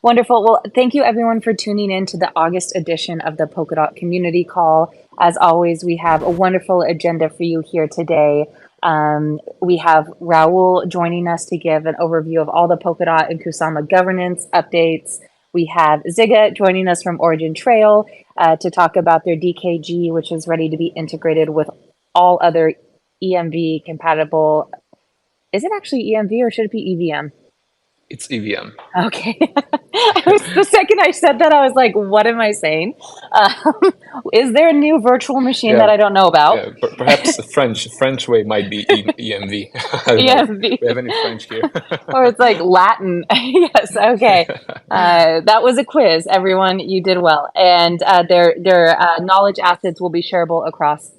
Wonderful. Well, thank you everyone for tuning in to the August edition of the Polkadot Community Call. As always, we have a wonderful agenda for you here today. We have Raul joining us to give an overview of all the Polkadot and Kusama governance updates. We have Ziga joining us from OriginTrail to talk about their DKG, which is ready to be integrated with all other EMV compatible. Is it actually EMV or should it be EVM? It's EVM. Okay. The second I said that, I was like, what am I saying? Is there a new virtual machine that I don't know about? Yeah, perhaps the French way might be EMV. I don't know if EMV. we have any French here. Or it's like Latin. Yes, okay. That was a quiz, everyone. You did well. And their knowledge assets will be shareable across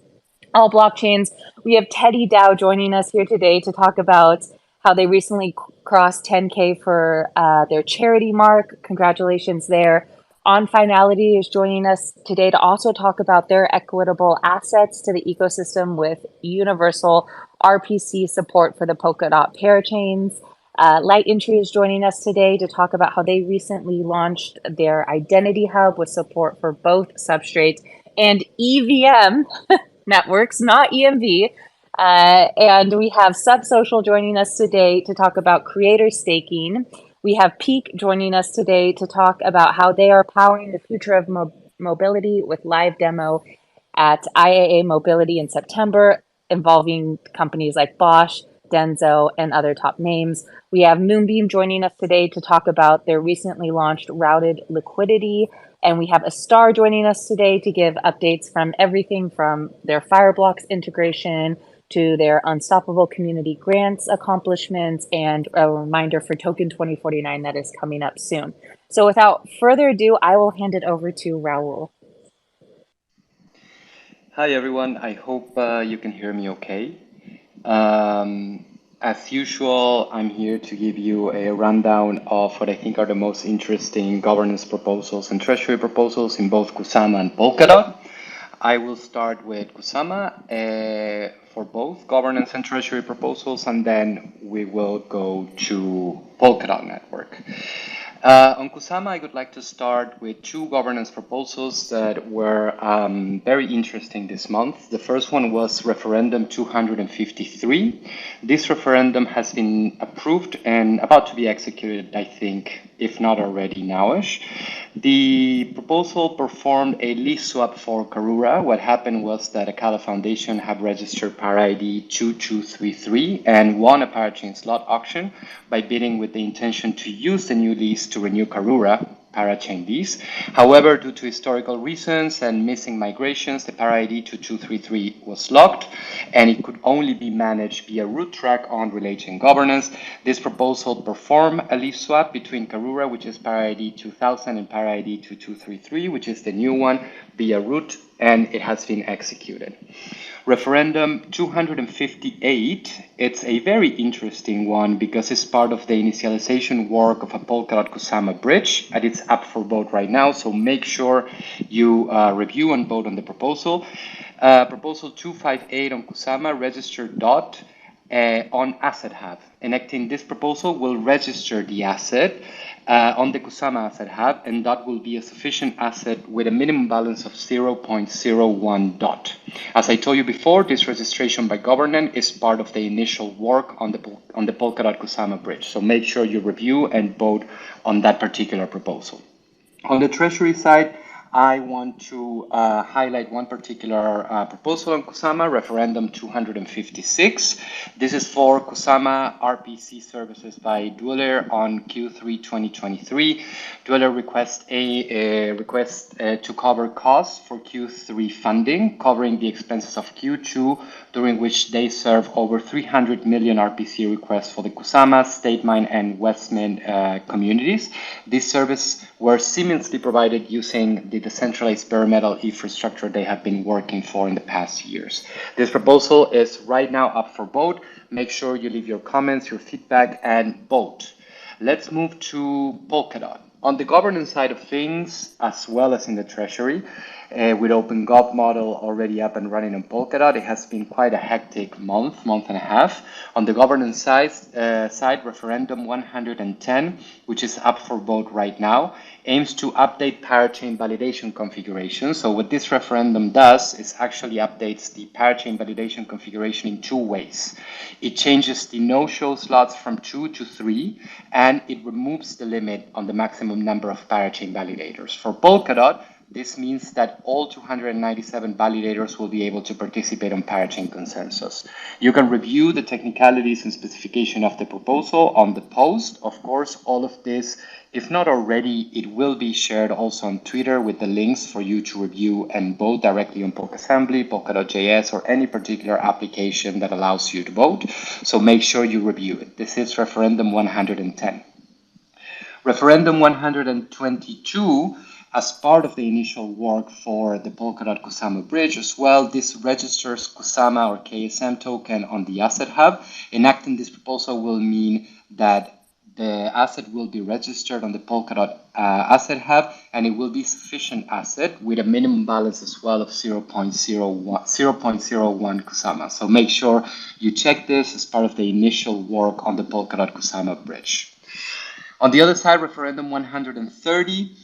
all blockchains. We have TeddyDAO joining us here today to talk about how they recently crossed 10K for their charity mark. Congratulations there. OnFinality is joining us today to also talk about their equitable assets to the ecosystem with universal RPC support for the Polkadot parachains. Litentry is joining us today to talk about how they recently launched their identity hub with support for both substrate and EVM networks, not EMV. And we have SubSocial joining us today to talk about creator staking. We have Peaq joining us today to talk about how they are powering the future of mobility with live demo at IAA Mobility in September, involving companies like Bosch, Denso, and other top names. We have Moonbeam joining us today to talk about their recently launched routed liquidity. And we have Astar joining us today to give updates from everything from their Fireblocks integration to their Unstoppable Community Grants accomplishments, and a reminder for Token 2049 that is coming up soon. So without further ado, I will hand it over to Raul. Hi everyone, I hope you can hear me okay. As usual, I'm here to give you a rundown of what I think are the most interesting governance proposals and treasury proposals in both Kusama and Polkadot. I will start with Kusama for both governance and treasury proposals, and then we will go to Polkadot network. On Kusama, I would like to start with two governance proposals that were very interesting this month. The first one was referendum 253. This referendum has been approved and about to be executed, I think, if not already nowish. The proposal performed a lease swap for Karura. What happened was that Akala Foundation had registered ParaID 2233 and won a parachain slot auction by bidding with the intention to use the new lease to renew Karura parachain lease. However, due to historical reasons and missing migrations, the ParaID 2233 was locked and it could only be managed via root track on Relay-Chain governance. This proposal performed a leaf swap between Karura, which is ParaID 2000, and ParaID 2233, which is the new one, via root, and it has been executed. Referendum 258, it's a very interesting one because it's part of the initialization work of a Polkadot Kusama bridge, and it's up for vote right now, so make sure you review and vote on the proposal. Proposal 258 on Kusama, register DOT on Asset Hub. Enacting this proposal will register the asset on the Kusama Asset Hub, and that will be a sufficient asset with a minimum balance of 0.01 DOT. As I told you before, this registration by governance is part of the initial work on the Polkadot Kusama bridge. So make sure you review and vote on that particular proposal. On the Treasury side, I want to highlight one particular proposal on Kusama, referendum 256. This is for Kusama RPC services by Dweller on Q3 2023. Dweller requests to cover costs for Q3 funding, covering the expenses of Q2, during which they serve over 300 million RPC requests for the Kusama, StateMine, and Westmint communities. These services were seamlessly provided using the decentralized bare metal infrastructure they have been working for in the past years. This proposal is right now up for vote. Make sure you leave your comments, your feedback, and vote. Let's move to Polkadot. On the governance side of things, as well as in the treasury, with OpenGov model already up and running on Polkadot, it has been quite a hectic month and a half. On the governance side, referendum 110, which is up for vote right now, aims to update parachain validation configuration. So what this referendum does is actually updates the parachain validation configuration in two ways. It changes the no-show slots from 2 to 3, and it removes the limit on the maximum number of parachain validators. For Polkadot, this means that all 297 validators will be able to participate on parachain consensus. You can review the technicalities and specification of the proposal on the post. Of course, all of this, if not already, it will be shared also on Twitter with the links for you to review and vote directly on Polkassembly, Polkadot.js, or any particular application that allows you to vote. So make sure you review it. This is referendum 110. Referendum 122, as part of the initial work for the Polkadot Kusama bridge as well, this registers Kusama or KSM token on the asset hub. Enacting this proposal will mean that the asset will be registered on the Polkadot asset hub, and it will be sufficient asset with a minimum balance as well of 0.01 Kusama. So make sure you check this as part of the initial work on the Polkadot Kusama bridge. On the other side, referendum 130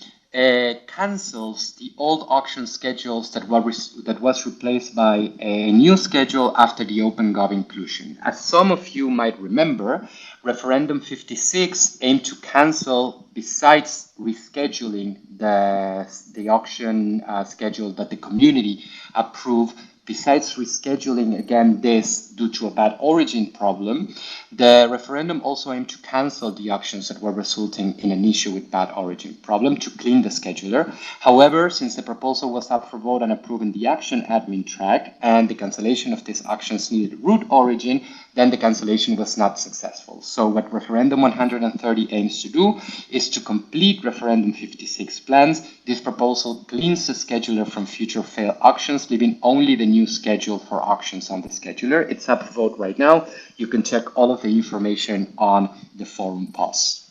cancels the old auction schedules that was replaced by a new schedule after the OpenGov inclusion. As some of you might remember, referendum 56 aimed to cancel, besides rescheduling the auction schedule that the community approved. Besides rescheduling again this due to a bad origin problem, the referendum also aimed to cancel the auctions that were resulting in an issue with bad origin problem to clean the scheduler. However, since the proposal was up for vote and approved in the action admin track and the cancellation of these actions needed root origin, then the cancellation was not successful. So what referendum 130 aims to do is to complete referendum 56 plans. This proposal cleans the scheduler from future failed auctions, leaving only the new schedule for auctions on the scheduler. It's up for vote right now. You can check all of the information on the forum post.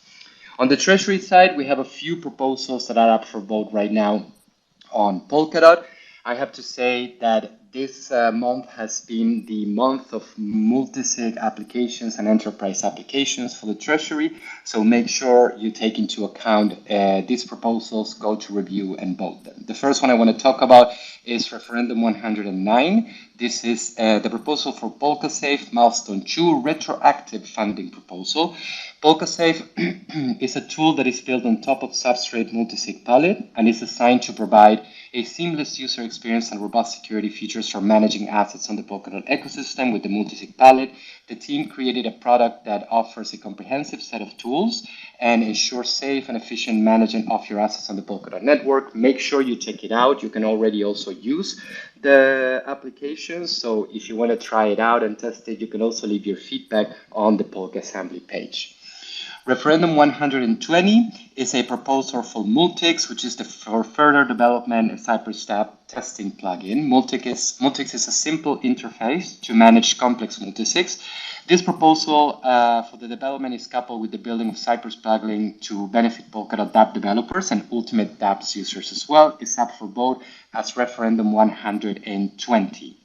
On the treasury side, we have a few proposals that are up for vote right now on Polkadot. I have to say that this month has been the month of multi-sig applications and enterprise applications for the treasury. So make sure you take into account these proposals, go to review and vote them. The first one I want to talk about is referendum 109. This is the proposal for PolkaSafe Milestone 2 retroactive funding proposal. PolkaSafe is a tool that is built on top of Substrate multisig palette and is designed to provide a seamless user experience and robust security features for managing assets on the Polkadot ecosystem with the multisig palette. The team created a product that offers a comprehensive set of tools and ensures safe and efficient management of your assets on the Polkadot network. Make sure you check it out. You can already also use the application. So if you want to try it out and test it, you can also leave your feedback on the Polkassembly page. Referendum 120 is a proposal for Multics, which is for further development and Cypress tab testing plugin. Multics is a simple interface to manage complex multisigs. This proposal for the development is coupled with the building of Cypress plugin to benefit Polkadot dApp developers and Ultimate dApps users as well. It's up for vote as referendum 120.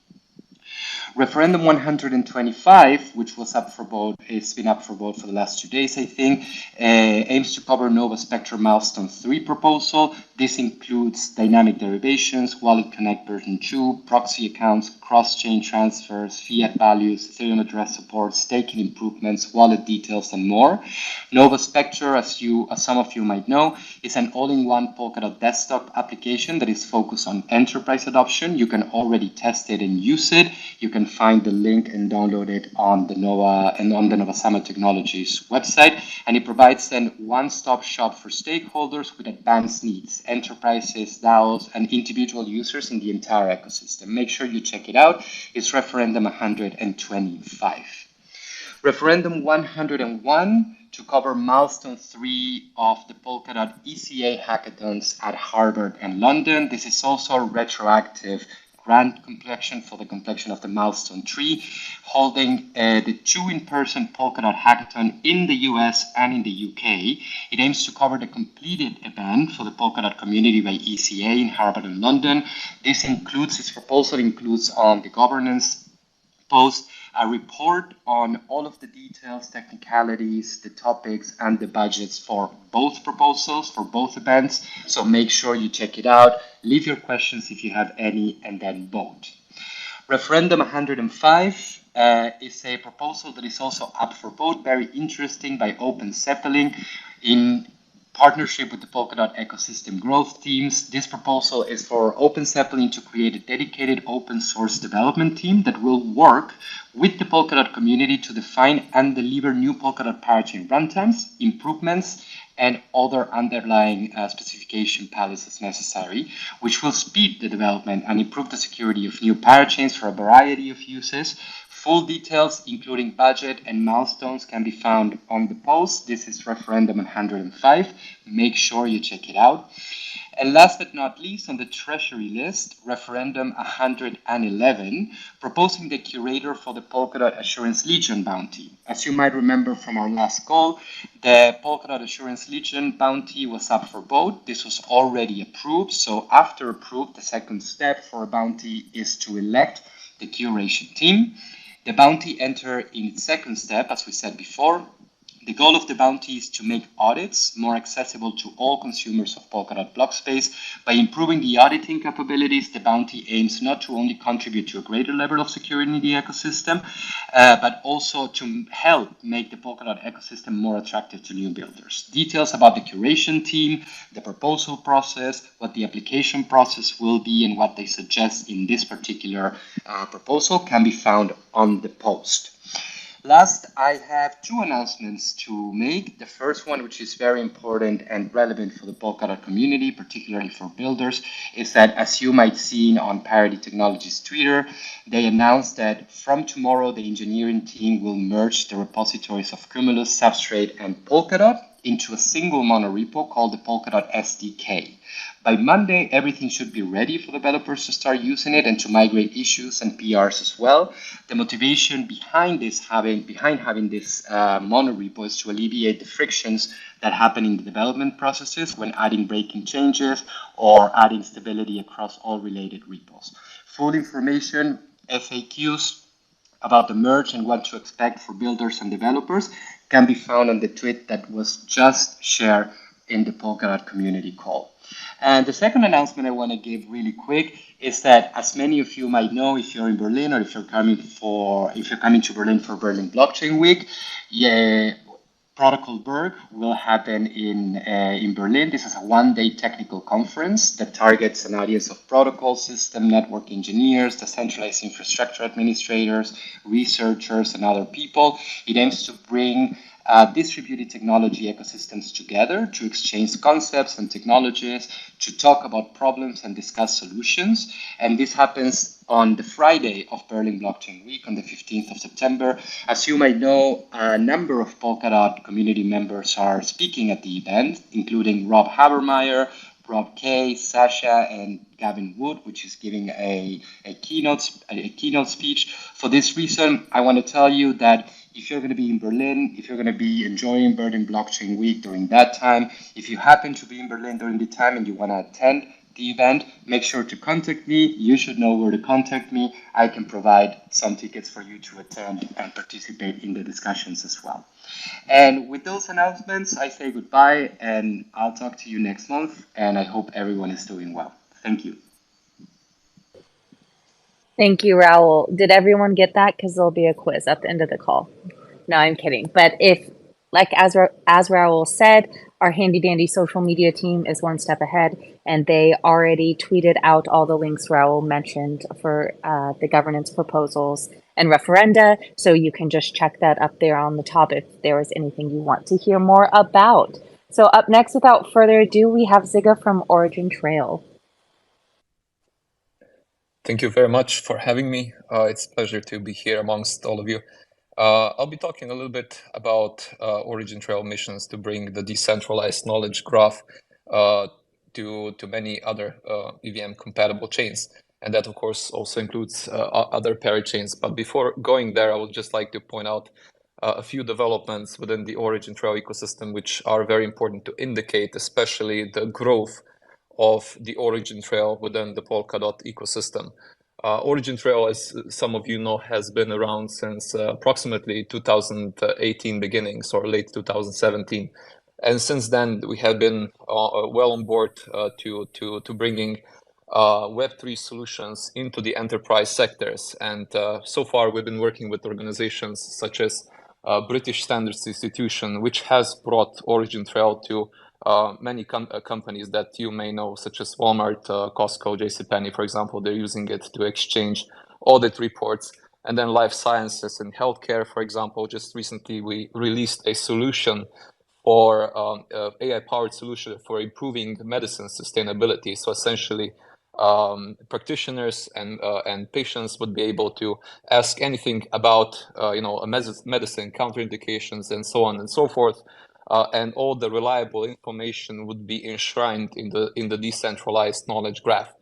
Referendum 125, which was up for vote, it's been up for vote for the last 2 days, I think, aims to cover Nova Spectre Milestone 3 proposal. This includes dynamic derivations, Wallet Connect version 2, proxy accounts, cross-chain transfers, fiat values, Ethereum address support, staking improvements, wallet details, and more. Nova Spectre, as some of you might know, is an all-in-one Polkadot desktop application that is focused on enterprise adoption. You can already test it and use it. You can find the link and download it on the Novasama Technologies website, and it provides then one-stop shop for stakeholders with advanced needs, enterprises, DAOs, and individual users in the entire ecosystem. Make sure you check it out. It's referendum 125. Referendum 101 to cover milestone 3 of the Polkadot ECA hackathons at Harvard and London. This is also a retroactive grant completion for the completion of the milestone 3, holding the 2 in-person Polkadot hackathon in the US and in the UK. It aims to cover the completed event for the Polkadot community by ECA in Harvard and London. This proposal includes on the governance post a report on all of the details, technicalities, the topics, and the budgets for both proposals, for both events. So make sure you check it out. Leave your questions if you have any, and then vote. Referendum 105 is a proposal that is also up for vote, very interesting, by Open Zeppelin in partnership with the Polkadot ecosystem growth teams. This proposal is for Open Zeppelin to create a dedicated open source development team that will work with the Polkadot community to define and deliver new Polkadot parachain runtimes, improvements, and other underlying specification palettes as necessary, which will speed the development and improve the security of new parachains for a variety of uses. Full details, including budget and milestones, can be found on the post. This is referendum 105. Make sure you check it out. And last but not least, on the Treasury list, referendum 111, proposing the curator for the Polkadot Assurance Legion bounty. As you might remember from our last call, the Polkadot Assurance Legion bounty was up for vote. This was already approved. So after approved, the second step for a bounty is to elect the curation team. The bounty entered in its second step, as we said before. The goal of the bounty is to make audits more accessible to all consumers of Polkadot block space. By improving the auditing capabilities, the bounty aims not to only contribute to a greater level of security in the ecosystem, but also to help make the Polkadot ecosystem more attractive to new builders. Details about the curation team, the proposal process, what the application process will be, and what they suggest in this particular proposal can be found on the post. Last, I have 2 announcements to make. The first one, which is very important and relevant for the Polkadot community, particularly for builders, is that, as you might see on Parity Technologies Twitter, they announced that from tomorrow, the engineering team will merge the repositories of Cumulus, Substrate, and Polkadot into a single monorepo called the Polkadot SDK. By Monday, everything should be ready for developers to start using it and to migrate issues and PRs as well. The motivation behind having this monorepo is to alleviate the frictions that happen in the development processes when adding breaking changes or adding stability across all related repos. Full information, FAQs about the merge and what to expect for builders and developers can be found on the tweet that was just shared in the Polkadot community call. And the second announcement I want to give really quick is that, as many of you might know, if you're in Berlin or if you're coming to Berlin for Berlin Blockchain Week, Protocol Berg will happen in Berlin. This is a one-day technical conference that targets an audience of protocol system network engineers, decentralized infrastructure administrators, researchers, and other people. It aims to bring distributed technology ecosystems together to exchange concepts and technologies, to talk about problems and discuss solutions. And this happens on the Friday of Berlin Blockchain Week, on the 15th of September. As you might know, a number of Polkadot community members are speaking at the event, including Rob Habermeyer, Rob Kay, Sasha, and Gavin Wood, which is giving a keynote speech. For this reason, I want to tell you that if you're going to be in Berlin, if you're going to be enjoying Berlin Blockchain Week during that time, if you happen to be in Berlin during the time and you want to attend the event, make sure to contact me. You should know where to contact me. I can provide some tickets for you to attend and participate in the discussions as well. And with those announcements, I say goodbye, and I'll talk to you next month, and I hope everyone is doing well. Thank you. Thank you, Raul. Did everyone get that? Because there'll be a quiz at the end of the call. No, I'm kidding. But if, like as Raul said, our handy dandy social media team is one step ahead, and they already tweeted out all the links Raul mentioned for the governance proposals and referenda. So you can just check that up there on the top if there is anything you want to hear more about. So up next, without further ado, we have Ziga from OriginTrail. Thank you very much for having me. It's a pleasure to be here amongst all of you. I'll be talking a little bit about OriginTrail missions to bring the decentralized knowledge graph to many other EVM compatible chains. And that, of course, also includes other parachains. But before going there, I would just like to point out a few developments within the OriginTrail ecosystem, which are very important to indicate, especially the growth of the OriginTrail within the Polkadot ecosystem. OriginTrail, as some of you know, has been around since approximately 2018 beginnings or late 2017. And since then, we have been well on board to bringing Web3 solutions into the enterprise sectors. And so far, we've been working with organizations such as British Standards Institution, which has brought OriginTrail to many companies that you may know, such as Walmart, Costco, JCPenney, for example. They're using it to exchange audit reports. And then life sciences and healthcare, for example. Just recently, we released a solution for AI-powered solution for improving medicine sustainability. So essentially, practitioners and patients would be able to ask anything about a medicine, counterindications, and so on and so forth, and all the reliable information would be enshrined in the decentralized knowledge graph.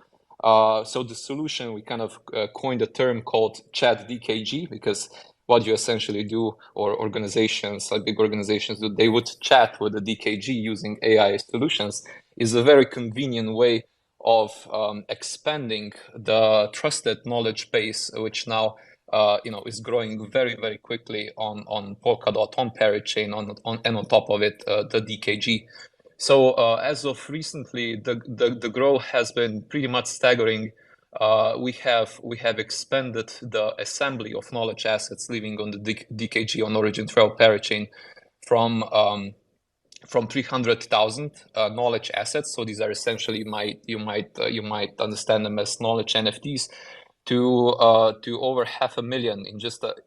So the solution, we kind of coined a term called chat DKG, because what you essentially do, or organizations, like big organizations do, they would chat with the DKG using AI solutions, is a very convenient way of expanding the trusted knowledge base, which now is growing very, very quickly on Polkadot, on Parachain, and on top of it, the DKG. So as of recently, the growth has been pretty much staggering. We have expanded the assembly of knowledge assets living on the DKG on OriginTrail Parachain from 300,000 knowledge assets. So these are essentially you might understand them as knowledge NFTs to over 500,000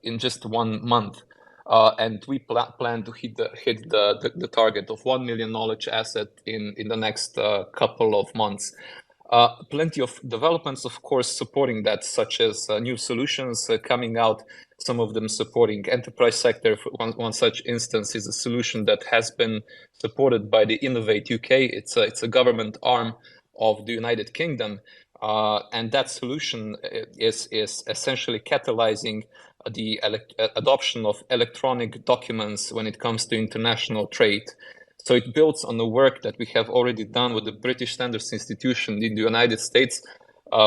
in just 1 month. And we plan to hit the target of 1 million knowledge asset in the next couple of months. Plenty of developments, of course, supporting that, such as new solutions coming out, some of them supporting enterprise sector. One such instance is a solution that has been supported by the Innovate UK. It's a government arm of the United Kingdom. And that solution is essentially catalyzing the adoption of electronic documents when it comes to international trade. So it builds on the work that we have already done with the British Standards Institution in the United States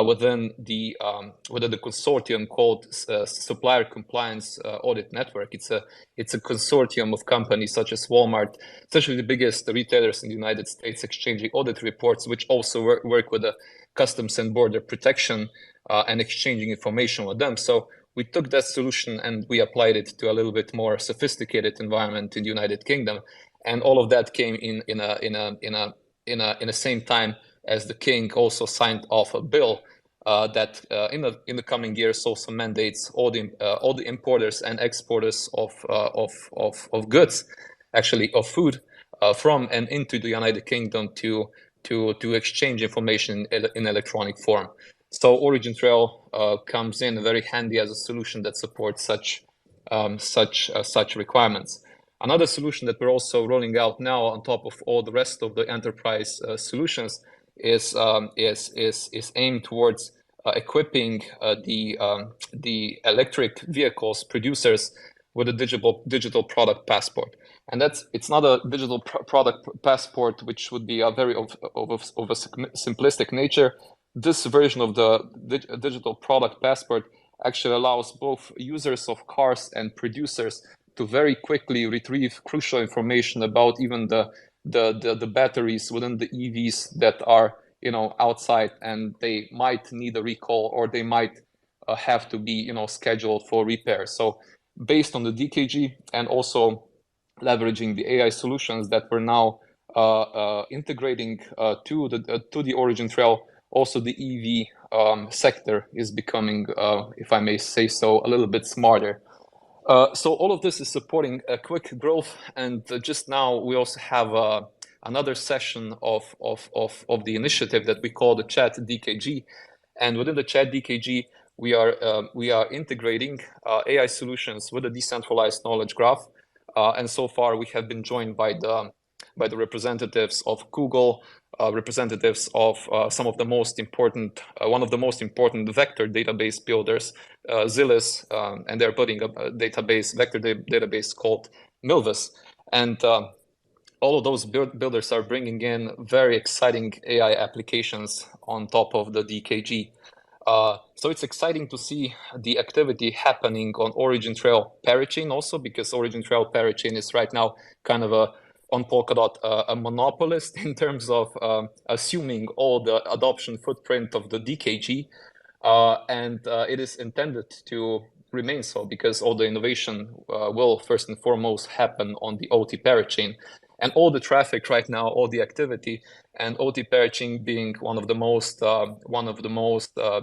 within the consortium called Supplier Compliance Audit Network. It's a consortium of companies such as Walmart, essentially the biggest retailers in the United States, exchanging audit reports, which also work with the Customs and Border Protection and exchanging information with them. So we took that solution and we applied it to a little bit more sophisticated environment in the United Kingdom, and all of that came in the same time as the King also signed off a bill that in the coming years also mandates all the importers and exporters of goods, actually of food, from and into the United Kingdom to exchange information in electronic form. So OriginTrail comes in very handy as a solution that supports such requirements. Another solution that we're also rolling out now on top of all the rest of the enterprise solutions is aimed towards equipping the electric vehicles producers with a digital product passport. And it's not a digital product passport, which would be a very of a simplistic nature. This version of the digital product passport actually allows both users of cars and producers to very quickly retrieve crucial information about even the batteries within the EVs that are outside, and they might need a recall or they might have to be scheduled for repair. So based on the DKG and also leveraging the AI solutions that we're now integrating to the OriginTrail, also the EV sector is becoming, if I may say so, a little bit smarter. So all of this is supporting a quick growth, and just now we also have another session of the initiative that we call the Chat DKG, and within the Chat DKG we are integrating AI solutions with a decentralized knowledge graph, and so far we have been joined by by the representatives of Google, representatives of some of the most important, one of the most important vector database builders, Zillis, and they're building a database, vector database called Milvus. And all of those builders are bringing in very exciting AI applications on top of the DKG. So it's exciting to see the activity happening on OriginTrail parachain also, because OriginTrail parachain is right now kind of on Polkadot a monopolist in terms of assuming all the adoption footprint of the DKG. And it is intended to remain so, because all the innovation will first and foremost happen on the OT parachain. And all the traffic right now, all the activity, and OT parachain being one of the most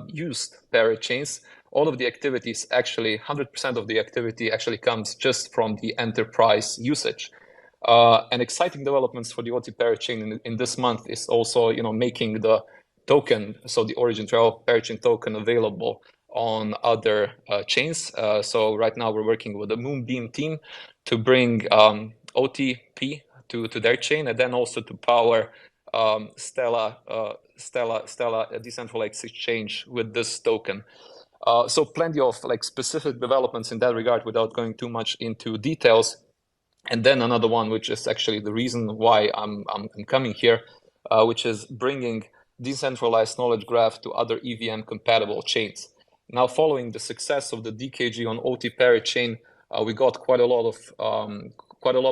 used parachains, all of the activities actually, 100% of the activity actually comes just from the enterprise usage. And exciting developments for the OT parachain in this month is also, making the token, so the OriginTrail parachain token, available on other chains. So right now we're working with the Moonbeam team to bring OTP to their chain, and then also to power Stella, a decentralized exchange with this token. So plenty of specific developments in that regard without going too much into details. And then another one, which is actually the reason why I'm coming here, which is bringing decentralized knowledge graph to other EVM compatible chains. Now, following the success of the DKG on OT parachain, we got quite a lot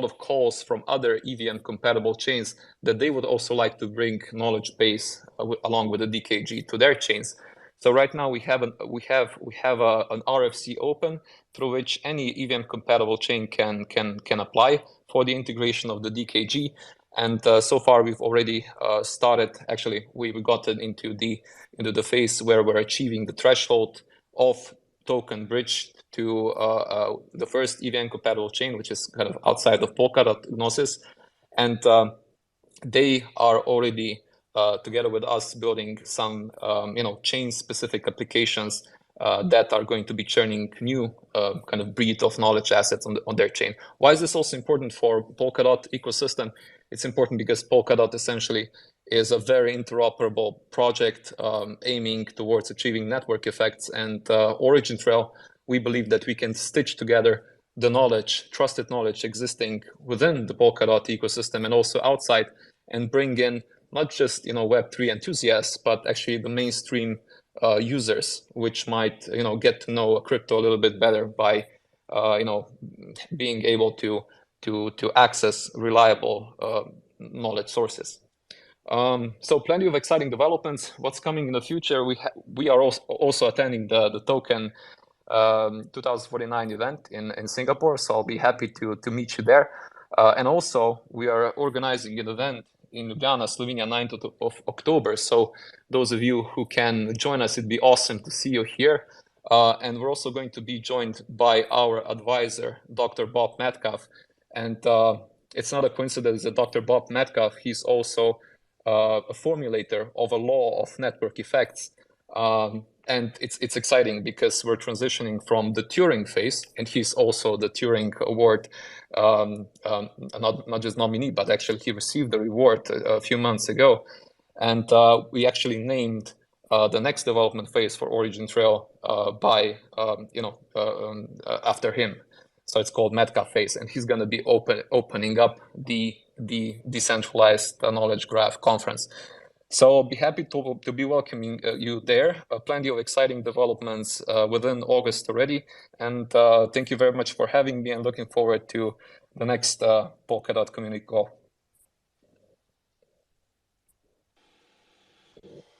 of calls from other EVM compatible chains that they would also like to bring knowledge base along with the DKG to their chains. So right now we have an RFC open through which any EVM compatible chain can apply for the integration of the DKG. And so far we've already started. Actually, we got into the phase where we're achieving the threshold of token bridged to the first EVM compatible chain, which is kind of outside of Polkadot Gnosis, and they are already together with us building some chain specific applications that are going to be churning new kind of breed of knowledge assets on their chain. Why is this also important for Polkadot ecosystem? It's important because Polkadot essentially is a very interoperable project aiming towards achieving network effects, and OriginTrail, we believe that we can stitch together the knowledge, trusted knowledge existing within the Polkadot ecosystem and also outside, and bring in not just Web3 enthusiasts, but actually the mainstream users, which might get to know crypto a little bit better by being able to access reliable knowledge sources. So plenty of exciting developments. What's coming in the future? We are also attending the token 2049 event in Singapore, so I'll be happy to meet you there. And also we are organizing an event in Ljubljana, Slovenia, 9th of October. So those of you who can join us, it'd be awesome to see you here. And we're also going to be joined by our advisor, Dr. Bob Metcalf. And it's not a coincidence that Dr. Bob Metcalf, he's also a formulator of a law of network effects. And it's exciting because we're transitioning from the Turing phase, and he's also the Turing Award, not just nominee, but actually he received the reward a few months ago. And we actually named the next development phase for OriginTrail after him. So it's called Metcalf phase, and he's going to be opening up the decentralized knowledge graph conference. So I'll be happy to be welcoming you there. Plenty of exciting developments within August already. And thank you very much for having me, and looking forward to the next Polkadot community call.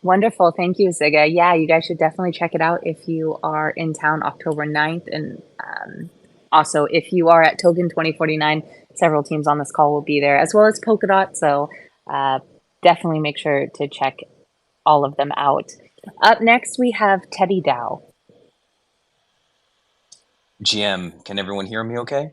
Wonderful. Thank you, Ziga. Yeah, you guys should definitely check it out if you are in town October 9th. And also, if you are at Token 2049, several teams on this call will be there, as well as Polkadot. So definitely make sure to check all of them out. Up next, we have TeddyDAO. GM, can everyone hear me okay?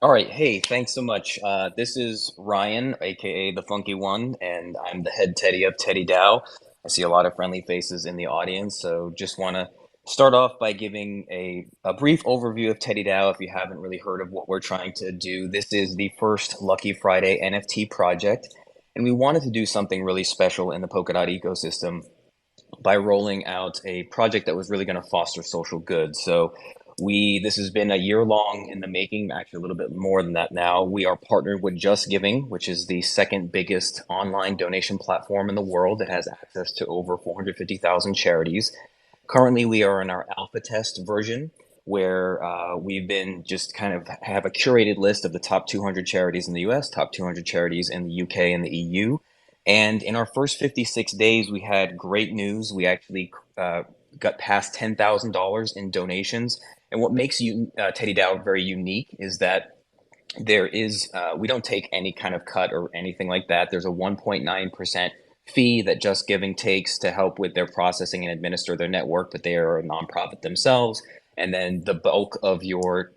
All right. Hey, thanks so much. This is Ryan, aka the Funky One, and I'm the head Teddy of TeddyDAO. I see a lot of friendly faces in the audience, so just want to start off by giving a brief overview of TeddyDAO if you haven't really heard of what we're trying to do. This is the first Lucky Friday NFT project, and we wanted to do something really special in the Polkadot ecosystem by rolling out a project that was really going to foster social good. So this has been a year long in the making, actually a little bit more than that now. We are partnered with Just Giving, which is the second biggest online donation platform in the world that has access to over 450,000 charities. Currently, we are in our alpha test version where we've been just kind of have a curated list of the top 200 charities in the US, top 200 charities in the UK and the EU. And in our first 56 days, we had great news. We actually got past $10,000 in donations. And what makes TeddyDAO very unique is that we don't take any kind of cut or anything like that. There's a 1.9% fee that Just Giving takes to help with their processing and administer their network, but they are a nonprofit themselves. And then the bulk of your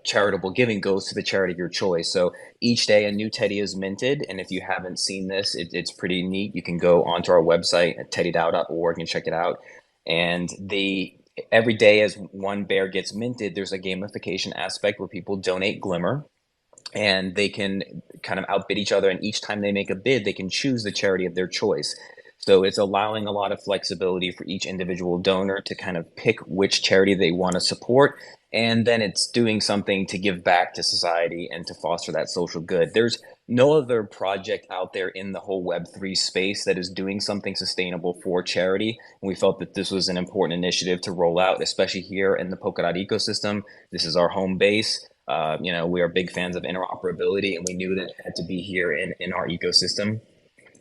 charitable giving goes to the charity of your choice. So each day a new Teddy is minted. And if you haven't seen this, it's pretty neat. You can go onto our website at teddydao.org and check it out. And every day as one bear gets minted, there's a gamification aspect where people donate Glimmer, and they can kind of outbid each other. And each time they make a bid, they can choose the charity of their choice. So it's allowing a lot of flexibility for each individual donor to kind of pick which charity they want to support. And then it's doing something to give back to society and to foster that social good. There's no other project out there in the whole Web3 space that is doing something sustainable for charity. And we felt that this was an important initiative to roll out, especially here in the Polkadot ecosystem. This is our home base. We are big fans of interoperability, and we knew that it had to be here in our ecosystem,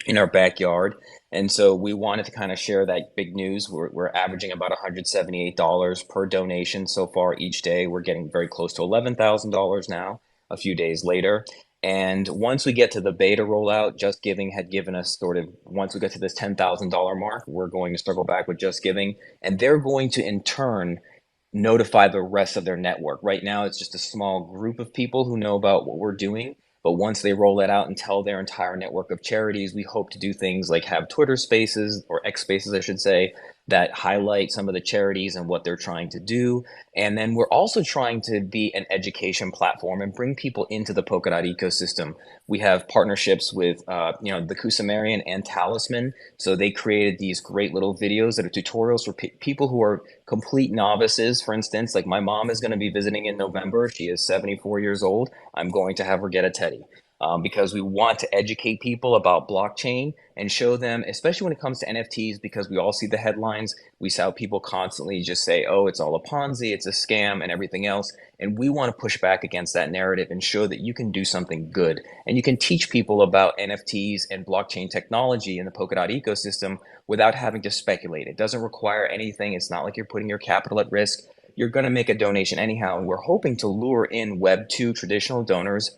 in our backyard. And so we wanted to kind of share that big news. We're averaging about $178 per donation so far each day. We're getting very close to $11,000 now, a few days later. And once we get to the beta rollout, Just Giving had given us once we get to this $10,000 mark, we're going to circle back with Just Giving, and they're going to in turn notify the rest of their network. Right now, it's just a small group of people who know about what we're doing. But once they roll it out and tell their entire network of charities, we hope to do things like have Twitter Spaces, or X Spaces, I should say, that highlight some of the charities and what they're trying to do. And then we're also trying to be an education platform and bring people into the Polkadot ecosystem. We have partnerships with, the Kusumerian and Talisman. So they created these great little videos that are tutorials for people who are complete novices. For instance, like my mom is going to be visiting in November. She is 74 years old. I'm going to have her get a Teddy. Because we want to educate people about blockchain and show them, especially when it comes to NFTs, because we all see the headlines. We saw people constantly just say, oh, it's all a Ponzi, it's a scam, and everything else. And we want to push back against that narrative and show that you can do something good. And you can teach people about NFTs and blockchain technology in the Polkadot ecosystem without having to speculate. It doesn't require anything. It's not like you're putting your capital at risk. You're going to make a donation anyhow. And we're hoping to lure in Web2 traditional donors,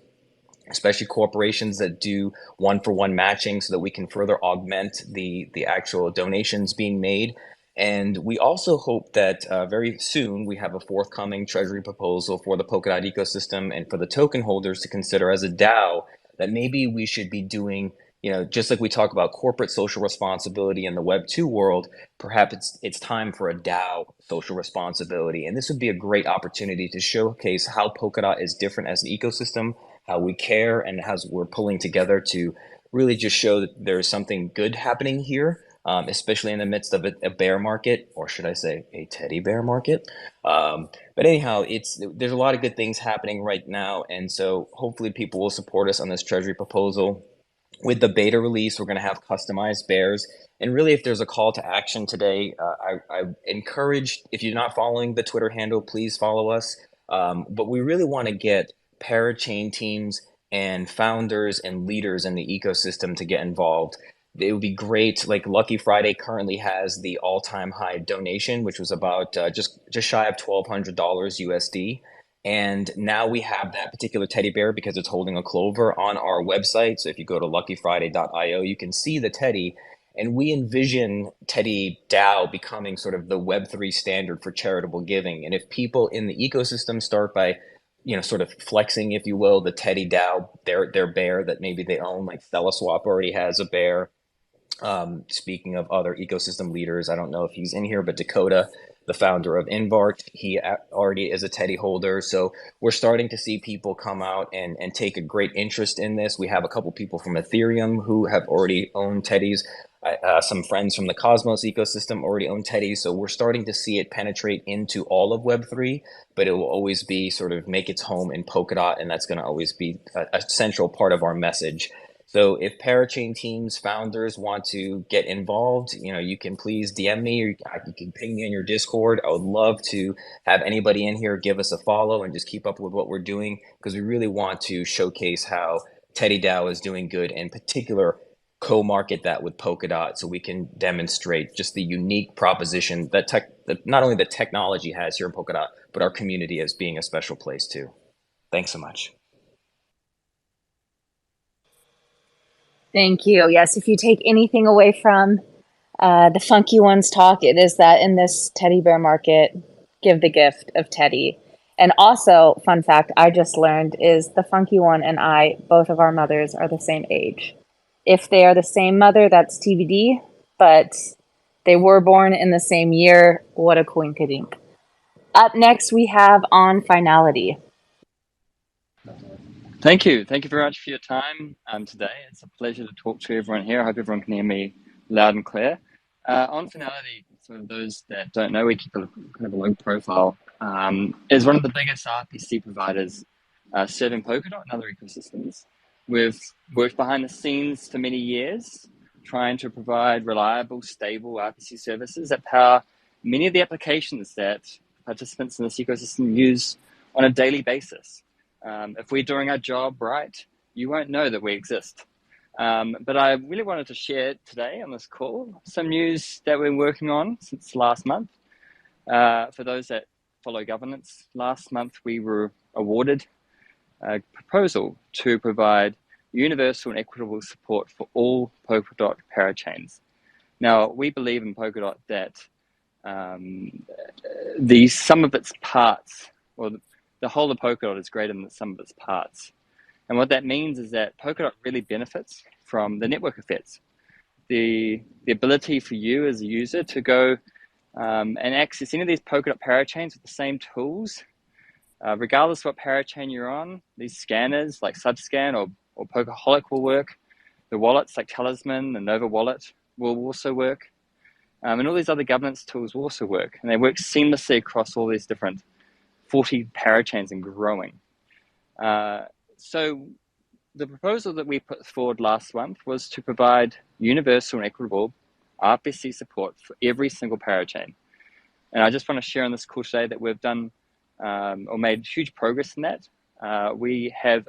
especially corporations that do one-for-one matching, so that we can further augment the actual donations being made. And we also hope that very soon we have a forthcoming treasury proposal for the Polkadot ecosystem and for the token holders to consider as a DAO, that maybe we should be doing, just like we talk about corporate social responsibility in the Web2 world, perhaps it's time for a DAO social responsibility. And this would be a great opportunity to showcase how Polkadot is different as an ecosystem, how we care, and how we're pulling together to really just show that there's something good happening here, especially in the midst of a bear market, or should I say a teddy bear market. But anyhow, there's a lot of good things happening right now. And so hopefully people will support us on this treasury proposal. With the beta release, we're going to have customized bears. And really, if there's a call to action today, I encourage, if you're not following the Twitter handle, please follow us. But we really want to get parachain teams and founders and leaders in the ecosystem to get involved. It would be great. Like Lucky Friday currently has the all-time high donation, which was about just shy of $1,200 USD. And now we have that particular teddy bear because it's holding a clover on our website. So if you go to luckyfriday.io, you can see the teddy. And we envision TeddyDAO becoming sort of the Web3 standard for charitable giving. And if people in the ecosystem start by sort of flexing, if you will, the TeddyDAO, their bear that maybe they own, like StellaSwap already has a bear. Speaking of other ecosystem leaders, I don't know if he's in here, but Dakota the founder of Invart. He already is a Teddy holder. So we're starting to see people come out and take a great interest in this. We have a couple people from Ethereum who have already owned Teddies. Some friends from the Cosmos ecosystem already own Teddy. So we're starting to see it penetrate into all of Web3, but it will always be sort of make its home in Polkadot. And that's going to always be a central part of our message. So if parachain teams, founders want to get involved, you can please DM me, or you can ping me in your Discord. I would love to have anybody in here give us a follow and just keep up with what we're doing, because we really want to showcase how TeddyDAO is doing good, and in particular co-market that with Polkadot, so we can demonstrate just the unique proposition that not only the technology has here in Polkadot, but our community as being a special place too. Thanks so much. Thank you. Yes, if you take anything away from the Funky Ones talk, it is that in this teddy bear market, give the gift of Teddy. And also, fun fact I just learned is the Funky One and I, both of our mothers are the same age. If they are the same mother, that's TBD, but they were born in the same year. What a coinkydink. Up next, we have OnFinality. Thank you. Thank you very much for your time today. It's a pleasure to talk to everyone here. I hope everyone can hear me loud and clear. OnFinality, for those that don't know, we keep kind of a low profile, is one of the biggest RPC providers serving Polkadot and other ecosystems. We've worked behind the scenes for many years, trying to provide reliable, stable RPC services that power many of the applications that participants in this ecosystem use on a daily basis. If we're doing our job right, you won't know that we exist. But I really wanted to share today on this call some news that we're working on since last month. For those that follow governance, last month we were awarded a proposal to provide universal and equitable support for all Polkadot parachains. Now, we believe in Polkadot that the sum of its parts, or the whole of Polkadot, is greater than the sum of its parts. And what that means is that Polkadot really benefits from the network effects. The ability for you as a user to go and access any of these Polkadot parachains with the same tools, regardless of what parachain you're on. These scanners like Subscan or Polkaholic will work. The wallets like Talisman and Nova Wallet will also work. And all these other governance tools will also work. And they work seamlessly across all these different 40 parachains and growing. So the proposal that we put forward last month was to provide universal and equitable RPC support for every single parachain. And I just want to share on this call today that we've done or made huge progress in that. We have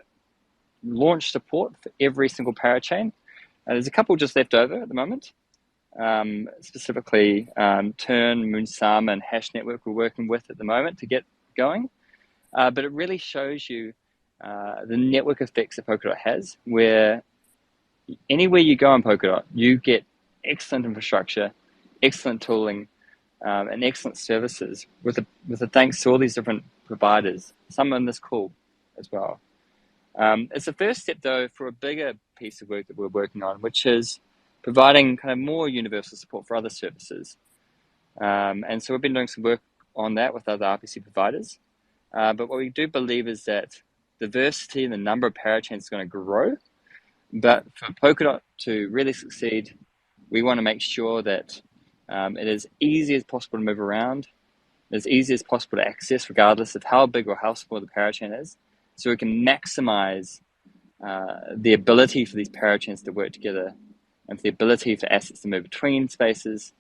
launched support for every single parachain. There's a couple just left over at the moment. Specifically Turn, Moonsama, and Hash Network we're working with at the moment to get going. But it really shows you the network effects that Polkadot has, where anywhere you go on Polkadot, you get excellent infrastructure, excellent tooling, and excellent services with a thanks to all these different providers, some on this call as well. It's the first step, though, for a bigger piece of work that we're working on, which is providing kind of more universal support for other services. And so we've been doing some work on that with other RPC providers. But what we do believe is that diversity and the number of parachains is going to grow. But for Polkadot to really succeed, we want to make sure that it is easy as possible to move around, as easy as possible to access, regardless of how big or how small the parachain is, so we can maximize the ability for these parachains to work together, and the ability for assets to move between spaces,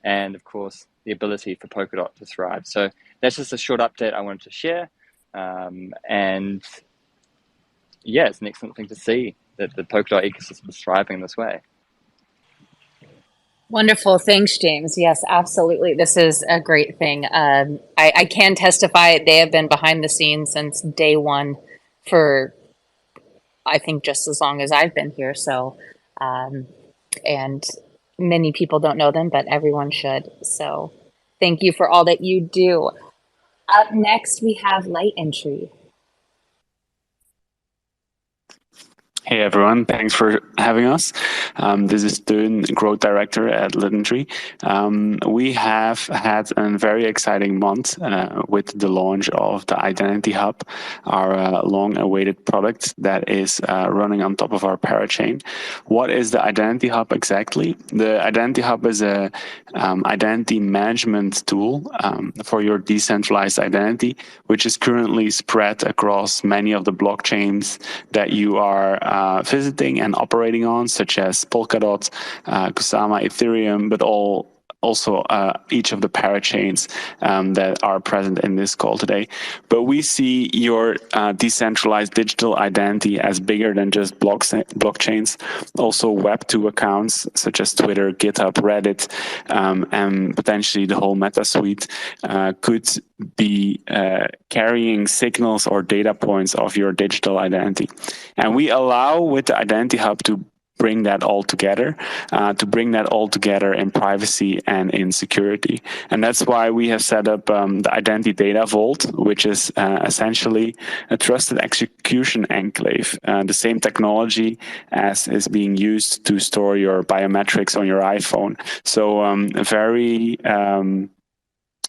and of course, the ability for Polkadot to thrive. So that's just a short update I wanted to share. And yeah, it's an excellent thing to see that the Polkadot ecosystem is thriving in this way. Wonderful. Thanks, James. Yes, absolutely. This is a great thing. I can testify they have been behind the scenes since day one for, I think, just as long as I've been here. So, and many people don't know them, but everyone should. So thank you for all that you do. Up next, we have Litentry. Hey everyone, thanks for having us. This is Teun, Growth Director at Litentry. We have had a very exciting month with the launch of the Identity Hub, our long-awaited product that is running on top of our parachain. What is the Identity Hub exactly? The Identity Hub is a identity management tool for your decentralized identity, which is currently spread across many of the blockchains that you are visiting and operating on, such as Polkadot, Kusama, Ethereum, but also each of the parachains that are present in this call today. But we see your decentralized digital identity as bigger than just blockchains. Also Web2 accounts such as Twitter, GitHub, Reddit, and potentially the whole Meta suite could be carrying signals or data points of your digital identity. And we allow with the Identity Hub to bring that all together, in privacy and in security. And that's why we have set up the Identity Data Vault, which is essentially a trusted execution enclave, the same technology as is being used to store your biometrics on your iPhone. So a very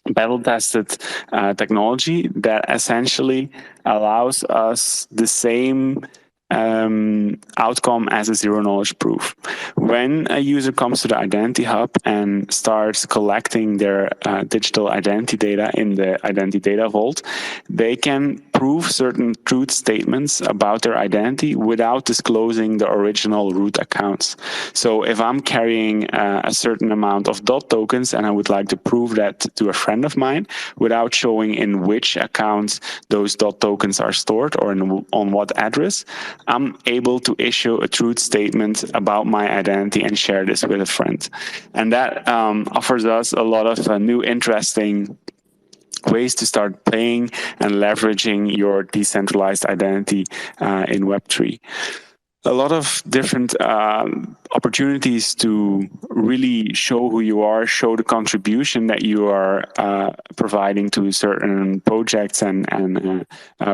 battle-tested technology that essentially allows us the same outcome as a zero-knowledge proof. When a user comes to the Identity Hub and starts collecting their digital identity data in the Identity Data Vault, they can prove certain truth statements about their identity without disclosing the original root accounts. So if I'm carrying a certain amount of DOT tokens and I would like to prove that to a friend of mine without showing in which accounts those DOT tokens are stored or on what address, I'm able to issue a truth statement about my identity and share this with a friend. And that offers us a lot of new interesting ways to start playing and leveraging your decentralized identity in Web3. A lot of different opportunities to really show who you are, show the contribution that you are providing to certain projects and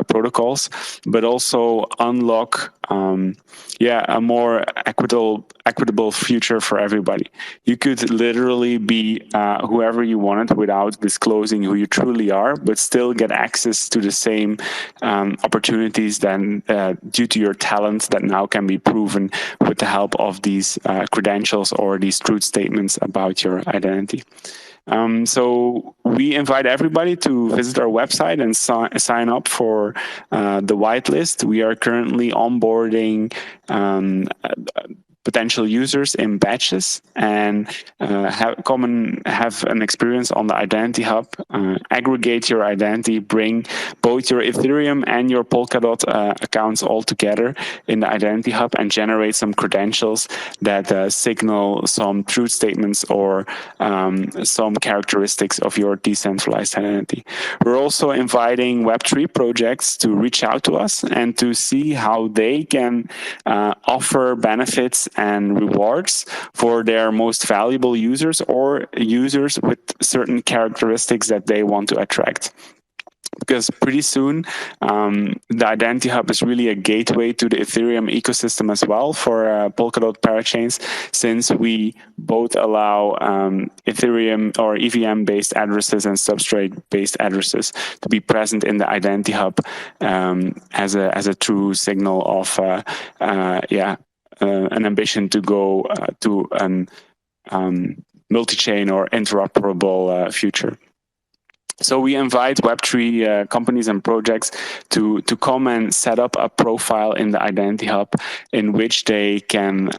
protocols, but also unlock a more equitable future for everybody. You could literally be whoever you wanted without disclosing who you truly are, but still get access to the same opportunities than due to your talent that now can be proven with the help of these credentials or these truth statements about your identity. So we invite everybody to visit our website and sign up for the whitelist. We are currently onboarding potential users in batches and have an experience on the Identity Hub, aggregate your identity, bring both your Ethereum and your Polkadot accounts all together in the Identity Hub and generate some credentials that signal some truth statements or some characteristics of your decentralized identity. We're also inviting Web3 projects to reach out to us and to see how they can offer benefits and rewards for their most valuable users or users with certain characteristics that they want to attract. Because pretty soon, the Identity Hub is really a gateway to the Ethereum ecosystem as well for Polkadot parachains, since we both allow Ethereum or EVM-based addresses and substrate-based addresses to be present in the Identity Hub as a true signal of an ambition to go to an multi-chain or interoperable future. So we invite Web3 companies and projects to come and set up a profile in the Identity Hub in which they can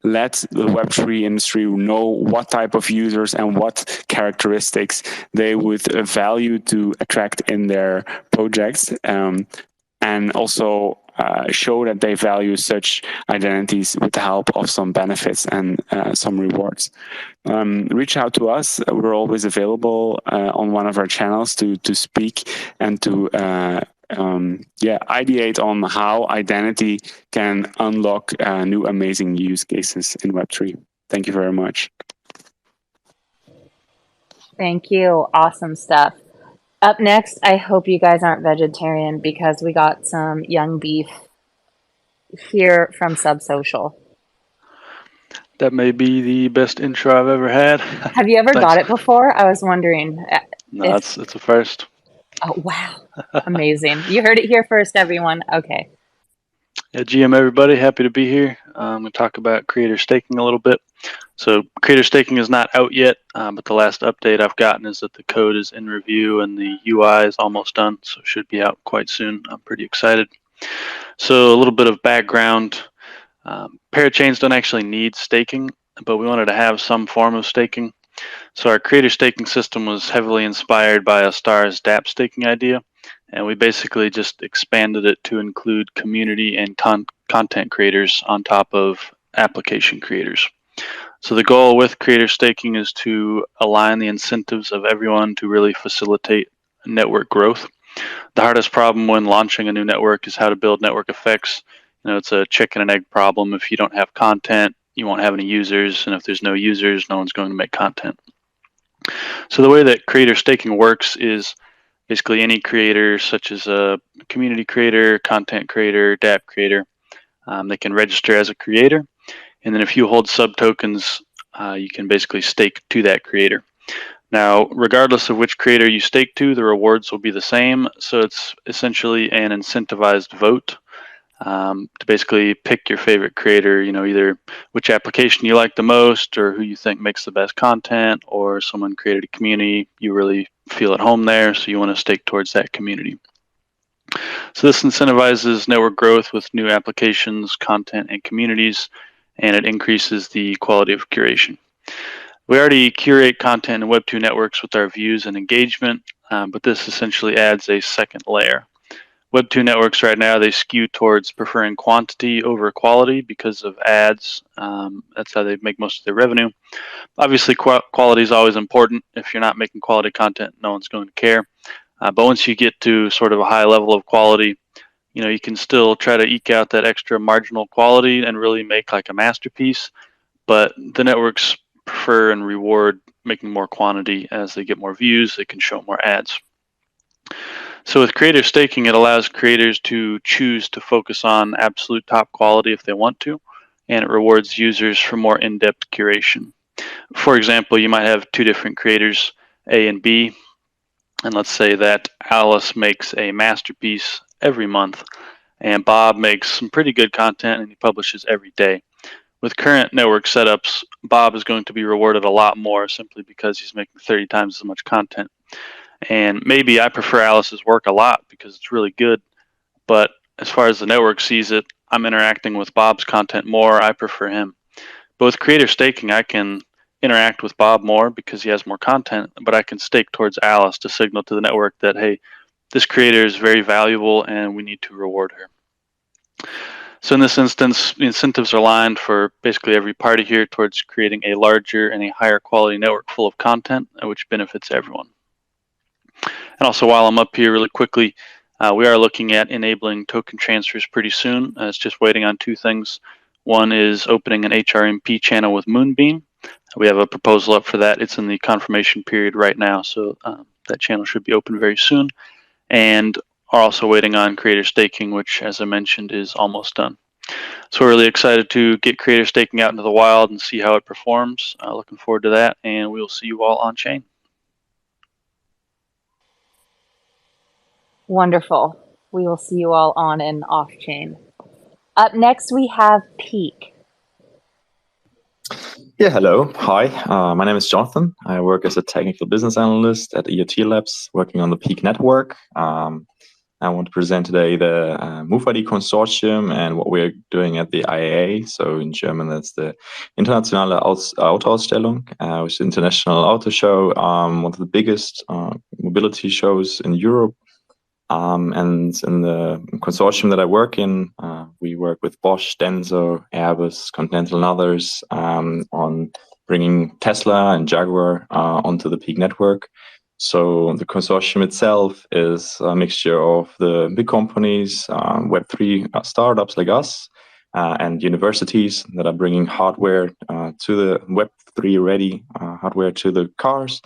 let the Web3 industry know what type of users and what characteristics they would value to attract in their projects, and also show that they value such identities with the help of some benefits and some rewards. Reach out to us. We're always available on one of our channels to speak and to ideate on how identity can unlock new amazing use cases in Web3. Thank you very much. Thank you. Awesome stuff. Up next, I hope you guys aren't vegetarian because we got some young beef hear from SubSocial? That may be the best intro I've ever had. Have you ever got it before? I was wondering. No, it's a first. Oh, wow. Amazing. You heard it here first, everyone. Okay. Yeah, GM everybody, happy to be here. I'm going to talk about creator staking a little bit. So creator staking is not out yet, but the last update I've gotten is that the code is in review and the UI is almost done, so it should be out quite soon. I'm pretty excited. So a little bit of background. Parachains don't actually need staking, but we wanted to have some form of staking. So our creator staking system was heavily inspired by Astar's dApp staking idea, and we basically just expanded it to include community and content creators on top of application creators. So the goal with creator staking is to align the incentives of everyone to really facilitate network growth. The hardest problem when launching a new network is how to build network effects. It's a chicken and egg problem. If you don't have content, you won't have any users, and if there's no users, no one's going to make content. So the way that creator staking works is basically any creator, such as a community creator, content creator, dApp creator, they can register as a creator. And then if you hold sub tokens, you can basically stake to that creator. Now, regardless of which creator you stake to, the rewards will be the same. So it's essentially an incentivized vote to basically pick your favorite creator, either which application you like the most or who you think makes the best content, or someone created a community, you really feel at home there, so you want to stake towards that community. So this incentivizes network growth with new applications, content, and communities, and it increases the quality of curation. We already curate content in Web2 networks with our views and engagement, but this essentially adds a second layer. Web2 networks right now, they skew towards preferring quantity over quality because of ads. That's how they make most of their revenue. Obviously, quality is always important. If you're not making quality content, no one's going to care. But once you get to sort of a high level of quality, you can still try to eke out that extra marginal quality and really make like a masterpiece. But the networks prefer and reward making more quantity. As they get more views, they can show more ads. So with creator staking, it allows creators to choose to focus on absolute top quality if they want to, and it rewards users for more in-depth curation. For example, you might have two different creators, A and B, and let's say that Alice makes a masterpiece every month, and Bob makes some pretty good content and he publishes every day. With current network setups, Bob is going to be rewarded a lot more simply because he's making 30 times as much content. And maybe I prefer Alice's work a lot because it's really good, but as far as the network sees it, I'm interacting with Bob's content more. I prefer him. But with creator staking, I can interact with Bob more because he has more content, but I can stake towards Alice to signal to the network that, hey, this creator is very valuable and we need to reward her. So in this instance, the incentives are aligned for basically every party here towards creating a larger and a higher quality network full of content, which benefits everyone. And also, while I'm up here really quickly, we are looking at enabling token transfers pretty soon. It's just waiting on two things. One is opening an HRMP channel with Moonbeam. We have a proposal up for that. It's in the confirmation period right now, so that channel should be open very soon. And are also waiting on creator staking, which, as I mentioned, is almost done. So we're really excited to get creator staking out into the wild and see how it performs. Looking forward to that, and we'll see you all on chain. Wonderful. We will see you all on and off chain. Up next, we have Peaq. Yeah, hello. Hi, my name is Jonathan. I work as a technical business analyst at EOT Labs, working on the Peaq network. I want to present today the MoveID Consortium and what we're doing at the IAA. So in German, that's the Internationale Autoausstellung, which is the international auto show, one of the biggest mobility shows in Europe. And in the consortium that I work in, we work with Bosch, Denso, Airbus, Continental, and others on bringing Tesla and Jaguar onto the Peaq network. So the consortium itself is a mixture of the big companies, Web3 startups like us, and universities that are bringing hardware to the Web3 ready hardware to the cars.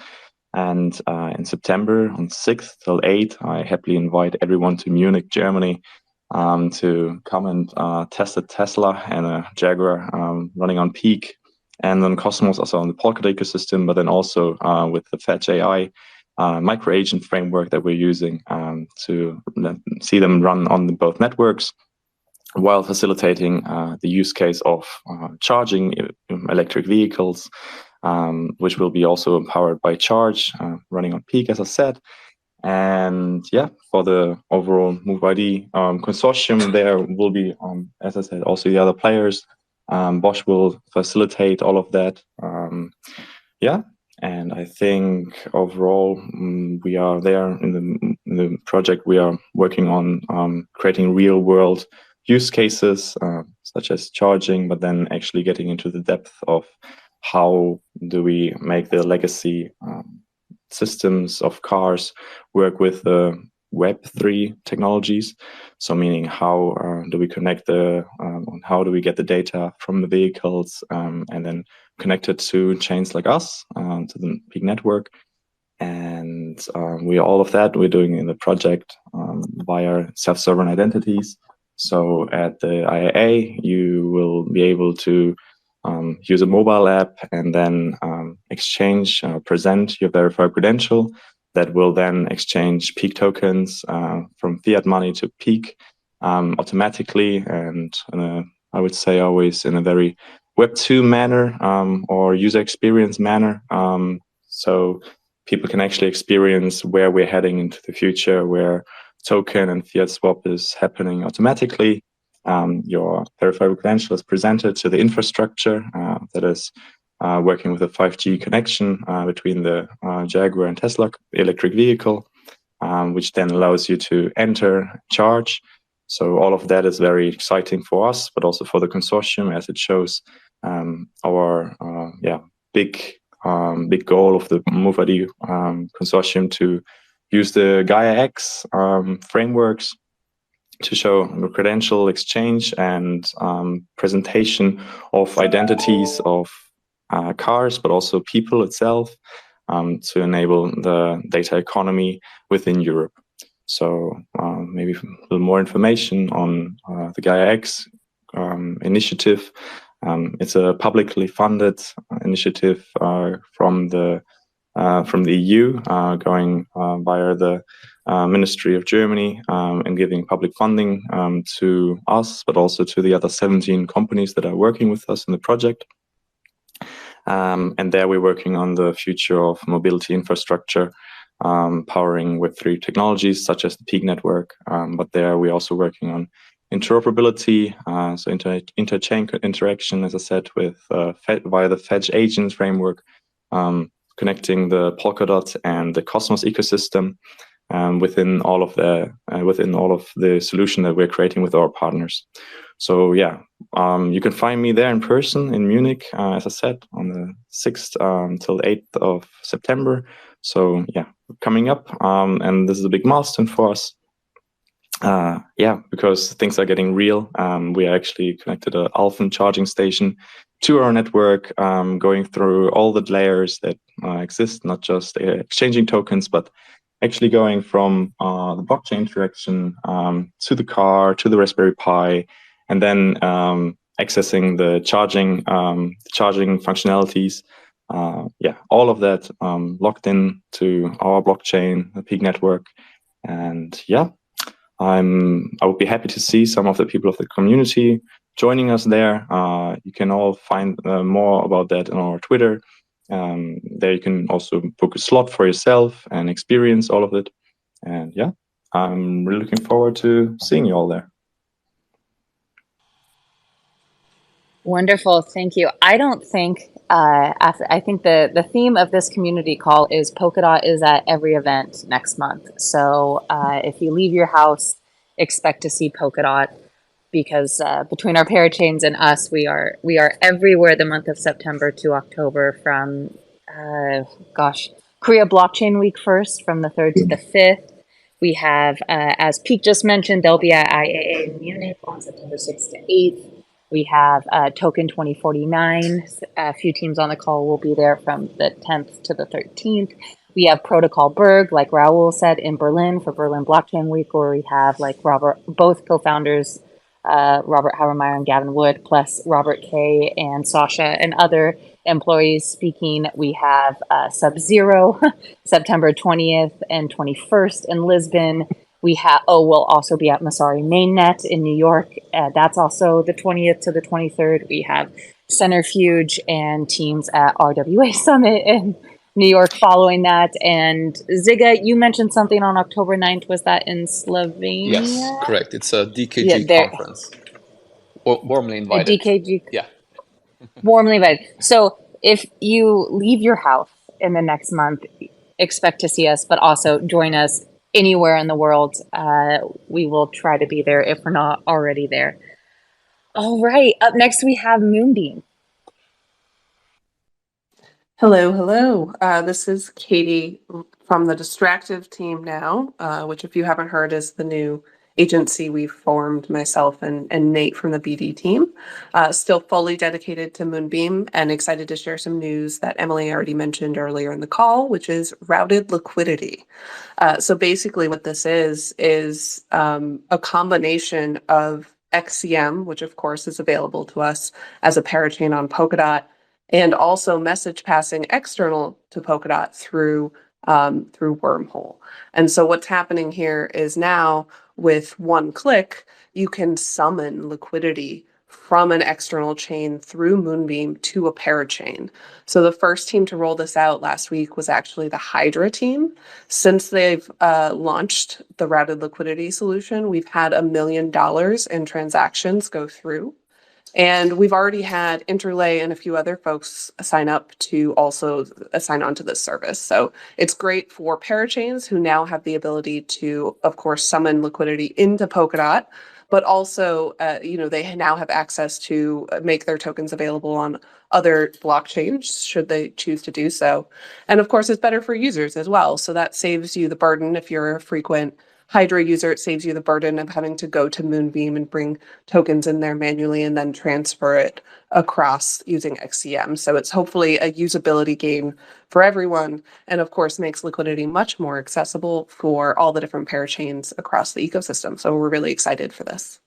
And in September, on 6th till 8th, I happily invite everyone to Munich, Germany, to come and test a Tesla and a Jaguar running on Peaq, and then Cosmos also on the Polkadot ecosystem, but then also with the Fetch AI micro agent framework that we're using to see them run on both networks, while facilitating the use case of charging electric vehicles, which will be also powered by Charge, running on Peaq, as I said. And yeah, for the overall MoveID consortium, there will be, as I said, also the other players. Bosch will facilitate all of that. Yeah, and I think overall we are there in the project. We are working on creating real world use cases such as charging, but then actually getting into the depth of how do we make the legacy systems of cars work with Web3 technologies. So meaning how do we connect how do we get the data from the vehicles and then connect it to chains like us, to the Peaq network. And all of that we're doing in the project via self-sovereign identities. So at the IAA, you will be able to use a mobile app and then exchange, present your verified credential that will then exchange Peaq tokens from fiat money to Peaq automatically, and I would say always in a very Web2 manner or user experience manner. So people can actually experience where we're heading into the future, where token and fiat swap is happening automatically. Your verified credential is presented to the infrastructure that is working with a 5G connection between the Jaguar and Tesla electric vehicle, which then allows you to enter, charge. So all of that is very exciting for us, but also for the consortium, as it shows our big goal of the MoveID consortium to use the Gaia-X frameworks to show the credential exchange and presentation of identities of cars, but also people itself, to enable the data economy within Europe. So maybe a little more information on the Gaia-X initiative. It's a publicly funded initiative from the EU, going via the Ministry of Germany, and giving public funding to us, but also to the other 17 companies that are working with us in the project. And there we're working on the future of mobility infrastructure, powering Web3 technologies such as the Peaq network. But there we're also working on interoperability, so interchain interaction, as I said, with via the Fetch agent framework, connecting the Polkadot and the Cosmos ecosystem within all of the solution that we're creating with our partners. So yeah, you can find me there in person in Munich, as I said, on the 6th till 8th of September. So yeah, coming up, and this is a big milestone for us. Because things are getting real. We actually connected a Alphen charging station to our network, going through all the layers that exist, not just exchanging tokens, but actually going from the blockchain interaction to the car, to the Raspberry Pi, and then accessing the charging functionalities. All of that locked in to our blockchain, the Peaq network. And yeah, I would be happy to see some of the people of the community joining us there. You can all find more about that on our Twitter. There you can also book a slot for yourself and experience all of it. And yeah, I'm really looking forward to seeing you all there. Wonderful, thank you. I don't think, I think the theme of this community call is Polkadot is at every event next month. So if you leave your house, expect to see Polkadot, because between our parachains and us, we are everywhere the month of September to October, from Korea Blockchain Week first, from the 3rd to the 5th. We have, as Peaq just mentioned, they'll be at IAA in Munich on September 6th to 8th. We have Token 2049. A few teams on the call will be there from the 10th to the 13th. We have Protocol Berg, like Raul said, in Berlin for Berlin Blockchain Week, where we have like both co-founders, Robert Hauermeyer and Gavin Wood, plus Robert Kay and Sasha and other employees speaking. We have Sub-Zero, September 20th and 21st in Lisbon. We'll also be at Masari Mainnet in New York. That's also the 20th to the 23rd. We have Centrifuge and teams at RWA Summit in New York following that. And Ziga, you mentioned something on October 9th. Was that in Slovenia? Yes, correct. It's a DKG conference. Warmly A invited. DKG. Yeah. Warmly invited. So if you leave your house in the next month, expect to see us, but also join us anywhere in the world. We will try to be there if we're not already there. All right. Up next, we have Moonbeam. Hello, hello. This is Katie from the Distractive team now, which if you haven't heard is the new agency we formed, myself and Nate from the BD team. Still fully dedicated to Moonbeam and excited to share some news that Emily already mentioned earlier in the call, which is routed liquidity. So basically what this is a combination of XCM, which of course is available to us as a parachain on Polkadot, and also message passing external to Polkadot through Wormhole. And so what's happening here is now with one click, you can summon liquidity from an external chain through Moonbeam to a parachain. So the first team to roll this out last week was actually the Hydra team. Since they've launched the routed liquidity solution, we've had $1 million in transactions go through. And we've already had Interlay and a few other folks sign up to also sign on to this service. So it's great for parachains who now have the ability to, of course, summon liquidity into Polkadot, but also, they now have access to make their tokens available on other blockchains should they choose to do so. And of course, it's better for users as well. So that saves you the burden if you're a frequent Hydra user. It saves you the burden of having to go to Moonbeam and bring tokens in there manually and then transfer it across using XCM. So it's hopefully a usability gain for everyone, and of course makes liquidity much more accessible for all the different parachains across the ecosystem. So we're really excited for this.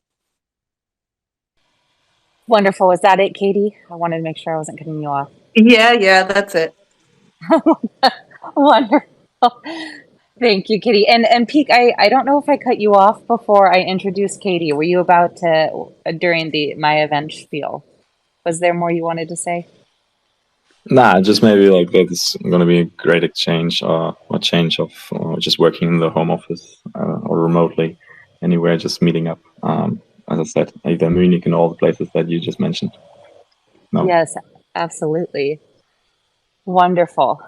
Wonderful. Is that it, Katie? I wanted to make sure I wasn't cutting you off. Yeah, that's it. Wonderful. Thank you, Katie. And Peaq, I don't know if I cut you off before I introduced Katie. Were you about to, during my event spiel? Was there more you wanted to say? Nah, just maybe like that it's going to be a great exchange or a change of just working in the home office or remotely, anywhere, just meeting up. As I said, either Munich and all the places that you just mentioned. No. Yes, absolutely. Wonderful.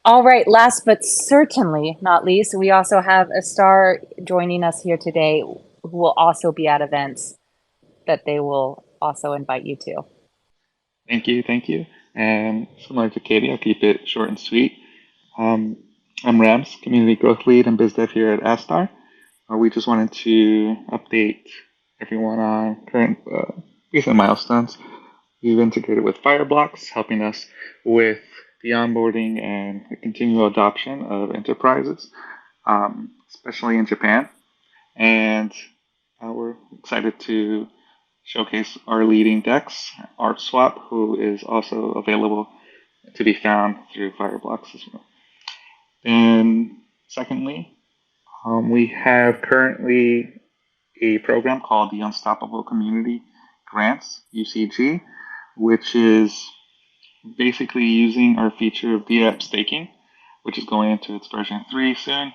All right, last but certainly not least, we also have Astar joining us here today, who will also be at events that they will also invite you to. Thank you. And similar to Katie, I'll keep it short and sweet. I'm Rams, Community Growth Lead and BizDev here at Astar. We just wanted to update everyone on current recent milestones. We've integrated with Fireblocks, helping us with the onboarding and the continual adoption of enterprises, especially in Japan. And we're excited to showcase our leading DEX, ArtSwap, who is also available to be found through Fireblocks as well. And secondly, we have currently a program called the Unstoppable Community Grants, UCG, which is basically using our feature of DApp staking, which is going into its version 3 soon,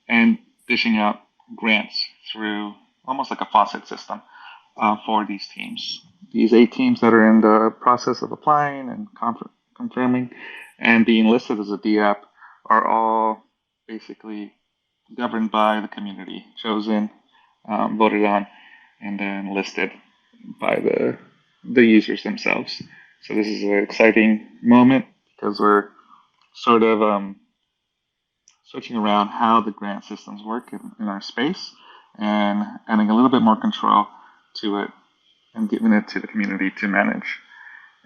and dishing out grants through almost like a faucet system for these teams. These 8 teams that are in the process of applying and confirming and being listed as a DApp are all basically governed by the community, chosen, voted on, and then listed by the users themselves. So this is an exciting moment because we're sort of switching around how the grant systems work in our space and adding a little bit more control to it and giving it to the community to manage.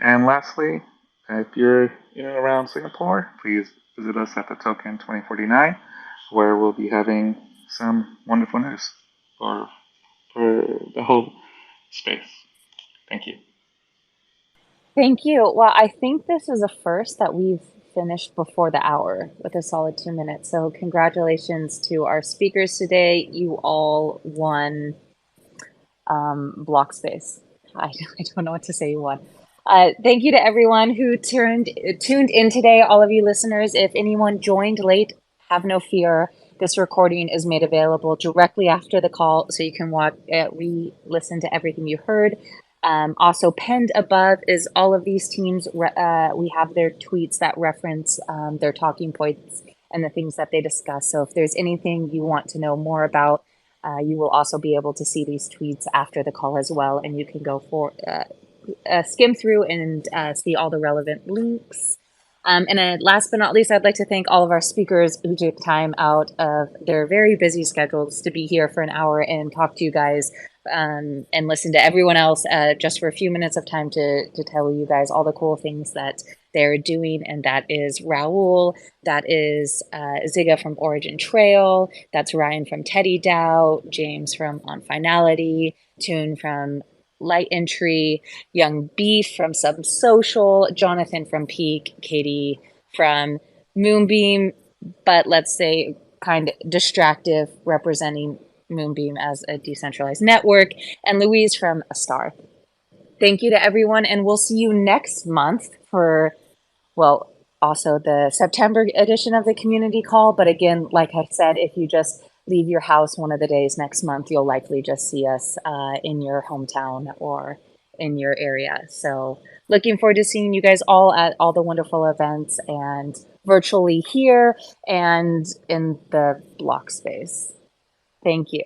And lastly, if you're in and around Singapore, please visit us at the token 2049, where we'll be having some wonderful news for the whole space. Thank you. Thank you. Well, I think this is a first that we've finished before the hour with a solid 2 minutes. So congratulations to our speakers today. You all won block space. I don't know what to say. You won. Thank you to everyone who tuned in today. All of you listeners, if anyone joined late, have no fear. This recording is made available directly after the call, so you can re-listen to everything you heard. Also pinned above is all of these teams. We have their tweets that reference their talking points and the things that they discuss. So if there's anything you want to know more about, you will also be able to see these tweets after the call as well, and you can go skim through and see all the relevant links. And last but not least, I'd like to thank all of our speakers who took time out of their very busy schedules to be here for an hour and talk to you guys and listen to everyone else just for a few minutes of time to tell you guys all the cool things that they're doing. And that is Raul, that is Ziga from OriginTrail, that's Ryan from TeddyDAO, James from OnFinality, Toon from Litentry, Young Beef from SubSocial, Jonathan from Peaq, Katie from Moonbeam, but let's say kind of distractive, representing Moonbeam as a decentralized network, and Louise from Astar. Thank you to everyone, and we'll see you next month for, well, also the September edition of the community call. But again, like I said, if you just leave your house one of the days next month, you'll likely just see us in your hometown or in your area. So looking forward to seeing you guys all at all the wonderful events and virtually here and in the block space. Thank you.